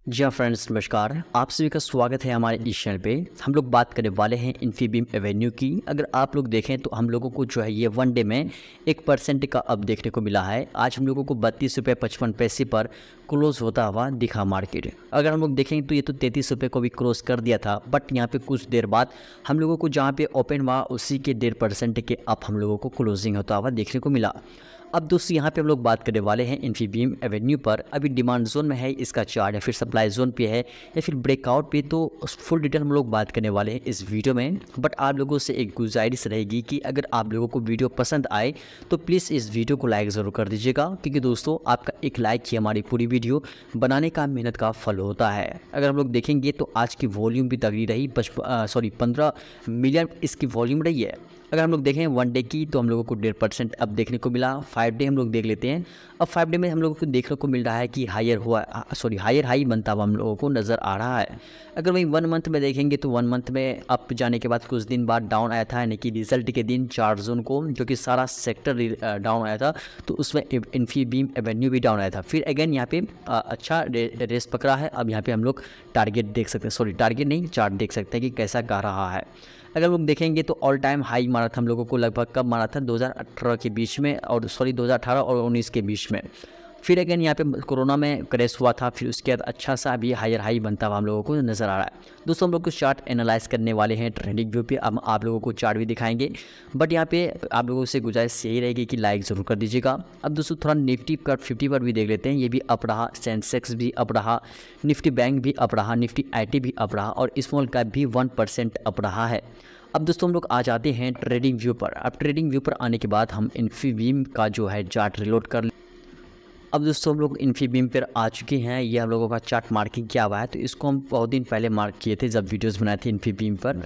जी हाँ फ्रेंड्स, नमस्कार। आप सभी का स्वागत है हमारे इस चैनल पे। हम लोग बात करने वाले हैं इन्फीबीम एवेन्यू की। अगर आप लोग देखें तो हम लोगों को जो है ये वन डे में 1% का अप देखने को मिला है। आज हम लोगों को 32 रुपये 55 पैसे पर क्लोज होता हुआ दिखा मार्केट। अगर हम लोग देखें तो ये तो 33 रुपये को भी क्रॉस कर दिया था, बट यहाँ पे कुछ देर बाद हम लोगों को जहाँ पे ओपन हुआ उसी के 1.5% के अप हम लोगों को क्लोजिंग होता हुआ देखने को मिला। अब दोस्तों यहाँ पे हम लोग बात करने वाले हैं इन्फीबीम एवेन्यू पर। अभी डिमांड जोन में है इसका चार्ट, या फिर सप्लाई जोन पे है, या फिर ब्रेकआउट पे, तो फुल डिटेल हम लोग बात करने वाले हैं इस वीडियो में। बट आप लोगों से एक गुजारिश रहेगी कि अगर आप लोगों को वीडियो पसंद आए तो प्लीज़ इस वीडियो को लाइक ज़रूर कर दीजिएगा, क्योंकि दोस्तों आपका एक लाइक ही हमारी पूरी वीडियो बनाने का मेहनत का फल होता है। अगर हम लोग देखेंगे तो आज की वॉल्यूम भी तगड़ी रही, 15 मिलियन इसकी वॉल्यूम रही है। अगर हम लोग देखें वन डे की तो हम लोगों को 1.5% अब देखने को मिला। 5 डे हम लोग देख लेते हैं। अब 5 डे में हम लोगों को देखने को मिल रहा है कि हायर हाई बनता हुआ हम लोगों को नज़र आ रहा है। अगर वही 1 मंथ में देखेंगे तो 1 मंथ में अप जाने के बाद कुछ दिन बाद डाउन आया था, यानी कि रिजल्ट के दिन 4 जून को, जो कि सारा सेक्टर डाउन आया था, तो उसमें इन्फीबीम एवेन्यू भी डाउन आया था। फिर अगेन यहाँ पे अच्छा रेस पकड़ा है। अब यहाँ पे हम लोग टारगेट देख सकते हैं, टारगेट नहीं, चार्ट देख सकते हैं कि कैसा गा रहा है। अगर हम लोग देखेंगे तो ऑल टाइम हाई मारा था हम लोगों को, लगभग कब मारा था, 2018 के बीच में, और 2018 और 19 के बीच में। फिर अगेन यहाँ पे कोरोना में क्रैश हुआ था, फिर उसके बाद अच्छा सा अभी हायर हाई बनता हुआ हम लोगों को नज़र आ रहा है। दोस्तों हम लोग कुछ चार्ट एनालाइज करने वाले हैं ट्रेंडिंग व्यू पे। अब आप लोगों को चार्ट भी दिखाएंगे, बट यहाँ पे आप लोगों से गुजारिश यही रहेगी कि लाइक ज़रूर कर दीजिएगा। अब दोस्तों थोड़ा निफ्टी का 50 पर भी देख लेते हैं। ये भी अप रहा, सेंसेक्स भी अप रहा, निफ्टी बैंक भी अप रहा, निफ्टी IT भी अप रहा, और स्मॉल कैप भी 1% अप रहा है। अब दोस्तों हम लोग आ जाते हैं ट्रेडिंग व्यू पर। अब ट्रेडिंग व्यू पर आने के बाद हम इन्फीबीम का जो है चार्ट रिलोड कर लें। अब दोस्तों हम लोग इन्फीबीम पर आ चुके हैं। ये हम लोगों का चार्ट मार्किंग किया हुआ है, तो इसको हम बहुत दिन पहले मार्क किए थे जब वीडियोस बनाए थे इन्फीबीम पर।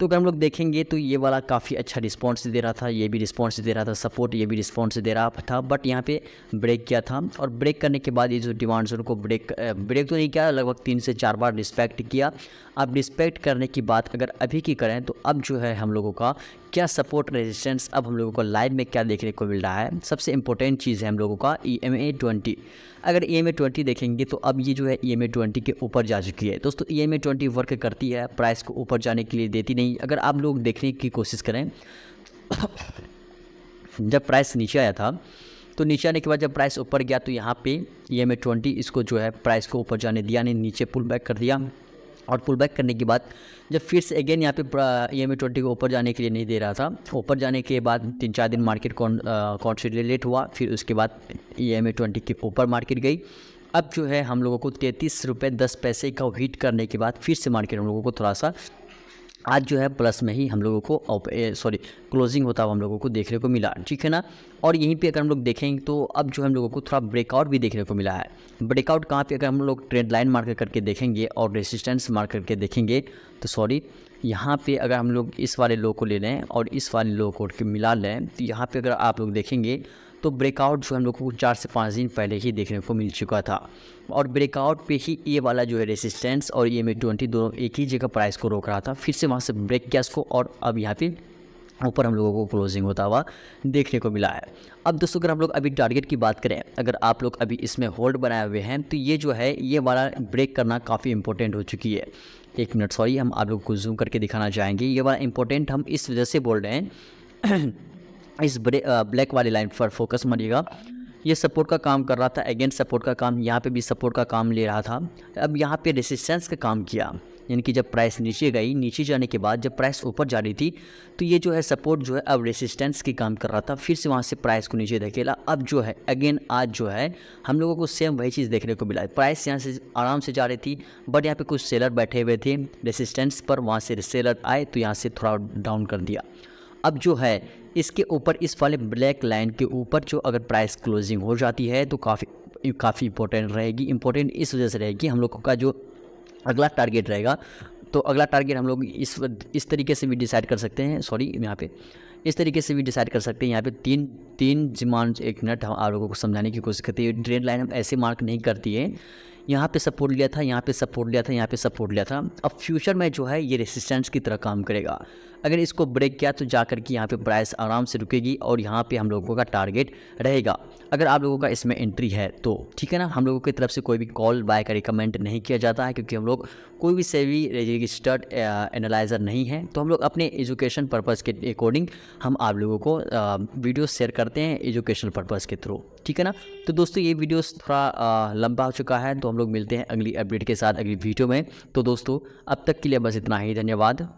तो अगर हम लोग देखेंगे तो ये वाला काफ़ी अच्छा रिस्पॉन्स दे रहा था, ये भी रिस्पॉन्स दे रहा था, सपोर्ट ये भी रिस्पॉन्स दे रहा था, बट यहाँ पे ब्रेक किया था। और ब्रेक करने के बाद ये जो डिमांड जोन को ब्रेक तो नहीं किया, लगभग 3 से 4 बार रिस्पेक्ट किया। अब रिस्पेक्ट करने की बात अगर अभी की करें तो अब जो है हम लोगों का क्या सपोर्ट रेजिस्टेंस, अब हम लोगों को लाइव में क्या देखने को मिल रहा है। सबसे इंपॉर्टेंट चीज़ है हम लोगों का EMA20। अगर EMA20 देखेंगे तो अब ये जो है EMA20 के ऊपर जा चुकी है। दोस्तों EMA20 वर्क करती है, प्राइस को ऊपर जाने के लिए देती नहीं। अगर आप लोग देखने की कोशिश करें जब प्राइस नीचे आया था, तो नीचे आने के बाद जब प्राइस ऊपर गया तो यहाँ पे EMA20 इसको जो है प्राइस को ऊपर जाने दिया नहीं, नीचे पुल बैक कर दिया। और पुल बैक करने के बाद जब फिर से अगेन यहाँ पे EMA20 को ऊपर जाने के लिए नहीं दे रहा था, ऊपर जाने के बाद 3-4 दिन मार्केट कॉन्सोलिडेट हुआ, फिर उसके बाद EMA20 के ऊपर मार्केट गई। अब जो है हम लोगों को 33 रुपये 10 पैसे का हिट करने के बाद फिर से मार्केट हम लोगों को थोड़ा सा आज जो है प्लस में ही हम लोगों को क्लोजिंग होता हुआ हम लोगों को देखने को मिला, ठीक है ना। और यहीं पे अगर हम लोग देखेंगे तो अब जो हम लोगों को थोड़ा ब्रेकआउट भी देखने को मिला है। ब्रेकआउट कहाँ पे, अगर हम लोग ट्रेंड लाइन मार्क करके देखेंगे और रेसिस्टेंस मार्क करके देखेंगे तो यहाँ पे अगर हम लोग इस वाले लो को ले लें और इस वाले लो को मिला लें, तो यहाँ पे अगर आप लोग देखेंगे तो ब्रेकआउट जो हम लोगों को 4 से 5 दिन पहले ही देखने को मिल चुका था। और ब्रेकआउट पे ही ये वाला जो है रेसिस्टेंस और EMA20 दोनों एक ही जगह प्राइस को रोक रहा था। फिर से वहाँ से ब्रेक किया इसको, और अब यहाँ पे ऊपर हम लोगों को क्लोजिंग होता हुआ देखने को मिला है। अब दोस्तों अगर हम लोग अभी टारगेट की बात करें, अगर आप लोग अभी इसमें होल्ड बनाए हुए हैं तो ये जो है ये वाला ब्रेक करना काफ़ी इंपॉर्टेंट हो चुकी है। 1 मिनट हम आप लोग को जूम करके दिखाना चाहेंगे। ये वाला इंपॉर्टेंट हम इस वजह से बोल रहे हैं इस ब्लैक वाली लाइन पर फोकस मारिएगा। ये सपोर्ट का काम कर रहा था, अगेन सपोर्ट का काम, यहाँ पे भी सपोर्ट का काम ले रहा था। अब यहाँ पे रेसिस्टेंस का काम किया, यानी कि जब प्राइस नीचे गई, नीचे जाने के बाद जब प्राइस ऊपर जा रही थी तो ये जो है सपोर्ट जो है अब रेसिस्टेंस की काम कर रहा था। फिर से वहाँ से प्राइस को नीचे धकेला। अब जो है अगेन आज जो है हम लोगों को सेम वही चीज़ देखने को मिला है। प्राइस यहाँ से आराम से जा रही थी, बट यहाँ पे कुछ सेलर बैठे हुए थे रेसिस्टेंस पर, वहाँ से सेलर आए तो यहाँ से थोड़ा डाउन कर दिया। अब जो है इसके ऊपर इस वाले ब्लैक लाइन के ऊपर जो अगर प्राइस क्लोजिंग हो जाती है तो काफ़ी इंपॉर्टेंट रहेगी। इंपॉर्टेंट इस वजह से रहेगी, हम लोगों का जो अगला टारगेट रहेगा, तो अगला टारगेट हम लोग इस तरीके से भी डिसाइड कर सकते हैं। यहाँ पे इस तरीके से भी डिसाइड कर सकते हैं। यहाँ पे तीन डिमांड, 1 मिनट हम आप लोगों को समझाने की कोशिश करते हैं। ट्रेंड लाइन हम ऐसे मार्क नहीं करती है। यहाँ पे सपोर्ट लिया था, यहाँ पे सपोर्ट लिया था, यहाँ पे सपोर्ट लिया था। अब फ्यूचर में जो है ये रेसिस्टेंस की तरह काम करेगा। अगर इसको ब्रेक किया तो जाकर के यहाँ पे प्राइस आराम से रुकेगी और यहाँ पे हम लोगों का टारगेट रहेगा। अगर आप लोगों का इसमें एंट्री है तो ठीक है ना। हम लोगों की तरफ से कोई भी कॉल बाय का रिकमेंड नहीं किया जाता है, क्योंकि हम लोग कोई भी सेबी रजिस्टर्ड एनालाइज़र नहीं है। तो हम लोग अपने एजुकेशन पर्पज़ के अकॉर्डिंग हम आप लोगों को वीडियो शेयर करते हैं एजुकेशनल पर्पज़ के थ्रू, ठीक है ना। तो दोस्तों ये वीडियो थोड़ा लंबा हो चुका है, तो हम लोग मिलते हैं अगली अपडेट के साथ अगली वीडियो में। तो दोस्तों अब तक के लिए बस इतना ही, धन्यवाद।